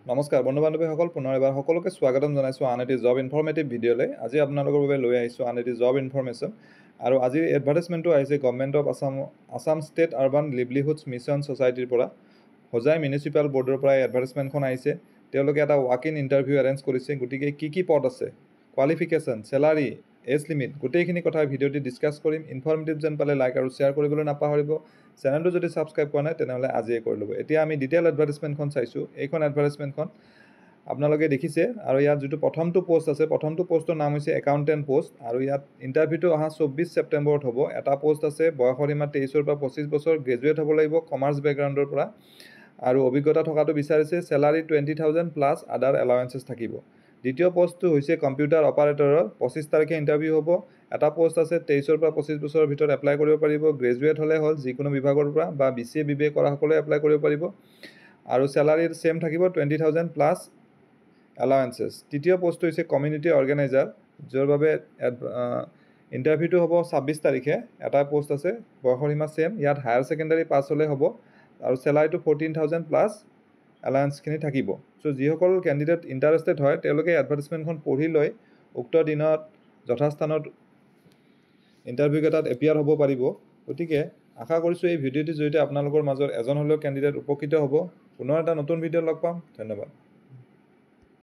নমস্কাৰ বন্ধু বান্ধৱীসকল, পুনৰ এবাৰ সকলোকে স্বাগতম জনাইছোঁ আন এটি জব ইনফৰ্মেটিভ ভিডিঅ'লৈ। আজি আপোনালোকৰ বাবে লৈ আহিছোঁ আন এটি জব ইনফৰ্মেশ্যন। আৰু আজিৰ এডভাৰটাইজমেণ্টটো আহিছে government of Assam state urban livelihoods mission ছ'চাইটিৰ পৰা। হোজাই মিউনিচিপাল বৰ্ডৰ পৰা এই এডভাৰটাইজমেণ্টখন আহিছে। তেওঁলোকে এটা ৱাক ইন ইণ্টাৰভিউ এৰেঞ্জ কৰিছে। গতিকে কি পদ আছে, কোৱালিফিকেশ্যন, চেলাৰী, এজ লিমিট, গোটেইখিনি কথা ভিডিঅ'টি ডিছকাছ কৰিম। ইনফৰ্মেটিভ যেন পালে লাইক আৰু শ্বেয়াৰ কৰিবলৈ নাপাহৰিব। চেনেলটো যদি ছাবস্ক্ৰাইব কৰা নাই তেনেহ'লে আজিয়ে কৰি ল'ব। এতিয়া আমি ডিটেইল এডভাৰটাইজমেণ্টখন চাইছোঁ। এইখন এডভাৰটাইজমেণ্টখন আপোনালোকে দেখিছে। আৰু ইয়াত যিটো প্ৰথমটো পষ্ট আছে, প্ৰথমটো পষ্টৰ নাম হৈছে একাউণ্টেণ্ট পষ্ট। আৰু ইয়াত ইণ্টাৰভিউটো অহা 24 ছেপ্টেম্বৰত হ'ব। এটা পষ্ট আছে, বয়সৰ সীমা 23 পৰা 25 বছৰ, গ্ৰেজুৱেট হ'ব লাগিব কমাৰ্চ বেকগ্ৰাউণ্ডৰ পৰা, আৰু অভিজ্ঞতা থকাটো বিচাৰিছে। চেলাৰী 20,000 প্লাছ আদাৰ এলাৱেঞ্চেছ থাকিব। দ্বিতীয় পষ্টটো হৈছে কম্পিউটাৰ অপাৰেটৰৰ। 25 তাৰিখে ইণ্টাৰভিউ হ'ব। এটা পষ্ট আছে, 23 পৰা 25 বছৰৰ ভিতৰত এপ্লাই কৰিব পাৰিব। গ্ৰেজুৱেট হ'লে হ'ল, যিকোনো বিভাগৰ পৰা, বা BCA BBA কৰা সকলোৱে এপ্লাই কৰিব পাৰিব। আৰু চেলাৰী ছেম থাকিব, 20,000 প্লাছ এলাৱেঞ্চেছ। তৃতীয় পষ্টটো হৈছে কমিউনিটি অৰ্গেনাইজাৰ, য'ৰ বাবে ইণ্টাৰভিউটো হ'ব 26 তাৰিখে। এটা পষ্ট আছে, বয়সৰ সীমা ছেম। ইয়াত হায়াৰ ছেকেণ্ডাৰী পাছ হ'লে হ'ব। আৰু চেলাৰীটো 14,000 প্লাছ এলাৱেঞ্চখিনি থাকিব। চ' যিসকল কেণ্ডিডেট ইণ্টাৰেষ্টেড হয় তেওঁলোকে এডভাৰটাইজমেণ্টখন পঢ়ি লৈ উক্ত দিনত যথাস্থানত ইণ্টাৰভিউ কেইটাত এপিয়াৰ হ'ব পাৰিব। গতিকে আশা কৰিছোঁ এই ভিডিঅ'টিৰ জৰিয়তে আপোনালোকৰ মাজত এজন হ'লেও কেণ্ডিডেট উপকৃত হ'ব। পুনৰ এটা নতুন ভিডিঅ' লগ পাম। ধন্যবাদ।